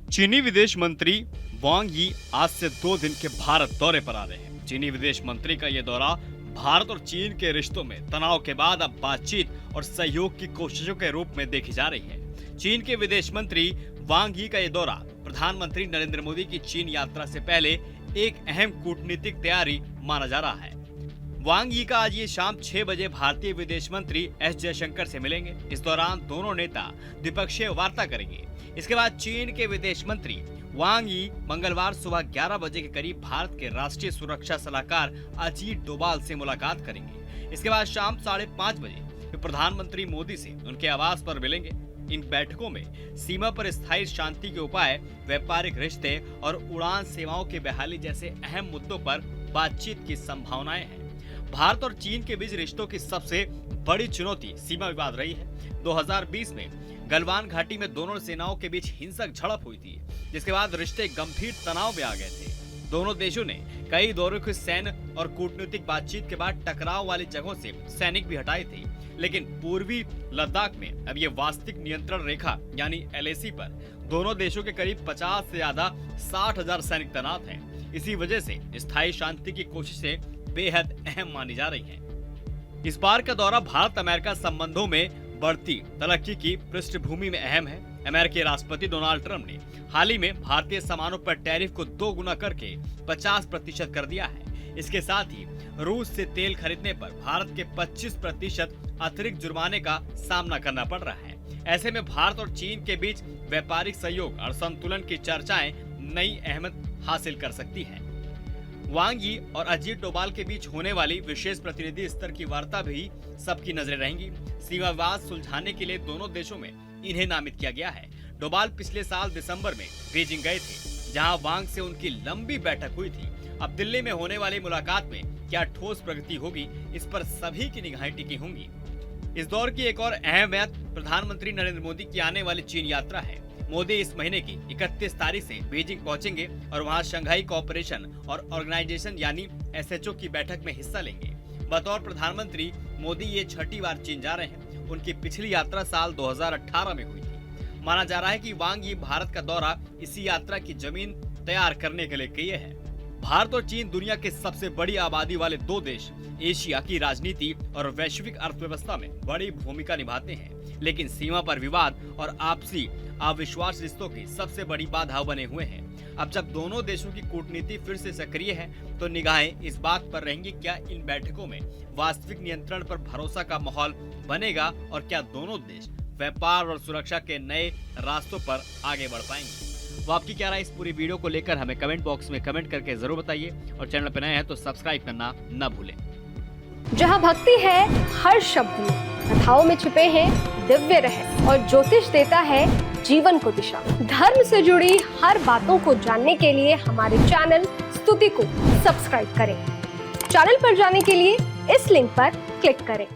चीनी विदेश मंत्री वांग यी आज से 2 दिन के भारत दौरे पर आ रहे हैं। चीनी विदेश मंत्री का ये दौरा भारत और चीन के रिश्तों में तनाव के बाद अब बातचीत और सहयोग की कोशिशों के रूप में देखी जा रही है। चीन के विदेश मंत्री वांग यी का ये दौरा प्रधानमंत्री नरेंद्र मोदी की चीन यात्रा से पहले एक अहम कूटनीतिक तैयारी माना जा रहा है। वांग यी का आज ये शाम 6 बजे भारतीय विदेश मंत्री एस जयशंकर से मिलेंगे। इस दौरान दोनों नेता द्विपक्षीय वार्ता करेंगे। इसके बाद चीन के विदेश मंत्री वांग यी मंगलवार सुबह 11 बजे के करीब भारत के राष्ट्रीय सुरक्षा सलाहकार अजीत डोभाल से मुलाकात करेंगे। इसके बाद शाम 5:30 बजे वे प्रधानमंत्री मोदी से उनके आवास पर मिलेंगे। इन बैठकों में सीमा पर स्थायी शांति के उपाय, व्यापारिक रिश्ते और उड़ान सेवाओं की बहाली जैसे अहम मुद्दों पर बातचीत की संभावनाएं हैं। भारत और चीन के बीच रिश्तों की सबसे बड़ी चुनौती सीमा विवाद रही है। 2020 में गलवान घाटी में दोनों सेनाओं के बीच हिंसक झड़प हुई थी, जिसके बाद रिश्ते गंभीर तनाव में आ गए थे। दोनों देशों ने कई दौरों की सैन्य और कूटनीतिक बातचीत के बाद टकराव वाली जगहों से सैनिक भी हटाए थे, लेकिन पूर्वी लद्दाख में अब ये वास्तविक नियंत्रण रेखा यानी LAC पर दोनों देशों के करीब 50 से ज्यादा 60,000 सैनिक तैनात हैं। इसी वजह से स्थायी शांति की कोशिशें बेहद अहम मानी जा रही हैं। इस बार का दौरा भारत अमेरिका संबंधों में बढ़ती तरक्की की पृष्ठभूमि में अहम है। अमेरिकी राष्ट्रपति डोनाल्ड ट्रंप ने हाल ही में भारतीय सामानों पर टैरिफ को 2 गुना करके 50% कर दिया है। इसके साथ ही रूस से तेल खरीदने पर भारत के 25% अतिरिक्त जुर्माने का सामना करना पड़ रहा है। ऐसे में भारत और चीन के बीच व्यापारिक सहयोग और संतुलन की चर्चाएं नई अहमियत हासिल कर सकती है। वांग यी और अजीत डोभाल के बीच होने वाली विशेष प्रतिनिधि स्तर की वार्ता भी सबकी नजरें रहेंगी। सीमा विवाद सुलझाने के लिए दोनों देशों में इन्हें नामित किया गया है। डोभाल पिछले साल दिसंबर में बीजिंग गए थे, जहां वांग से उनकी लंबी बैठक हुई थी। अब दिल्ली में होने वाली मुलाकात में क्या ठोस प्रगति होगी, इस पर सभी की निगाहें टिकी होंगी। इस दौर की एक और अहमियत प्रधानमंत्री नरेंद्र मोदी की आने वाली चीन यात्रा है। मोदी इस महीने की 31 तारीख से बीजिंग पहुंचेंगे और वहां शंघाई कोऑपरेशन और ऑर्गेनाइजेशन यानी SHO की बैठक में हिस्सा लेंगे। बतौर प्रधानमंत्री मोदी ये 6ठी बार चीन जा रहे हैं। उनकी पिछली यात्रा साल 2018 में हुई थी। माना जा रहा है कि वांग यी भारत का दौरा इसी यात्रा की जमीन तैयार करने के लिए किए हैं। भारत और चीन दुनिया के सबसे बड़ी आबादी वाले 2 देश एशिया की राजनीति और वैश्विक अर्थव्यवस्था में बड़ी भूमिका निभाते हैं, लेकिन सीमा पर विवाद और आपसी अविश्वास रिश्तों की सबसे बड़ी बाधा बने हुए हैं। अब जब दोनों देशों की कूटनीति फिर से सक्रिय है, तो निगाहें इस बात पर रहेंगी क्या इन बैठकों में वास्तविक नियंत्रण पर भरोसा का माहौल बनेगा और क्या दोनों देश व्यापार और सुरक्षा के नए रास्तों पर आगे बढ़ पाएंगे। वो आपकी क्या राय इस पूरी वीडियो को लेकर हमें कमेंट बॉक्स में कमेंट करके जरूर बताइए और चैनल पर नए हैं तो सब्सक्राइब करना न भूलें। जहाँ भक्ति है हर शब्द में, कथाओं में छुपे हैं दिव्य रहस्य और ज्योतिष देता है जीवन को दिशा। धर्म से जुड़ी हर बातों को जानने के लिए हमारे चैनल स्तुति को सब्सक्राइब करें। चैनल पर जाने के लिए इस लिंक पर क्लिक करें।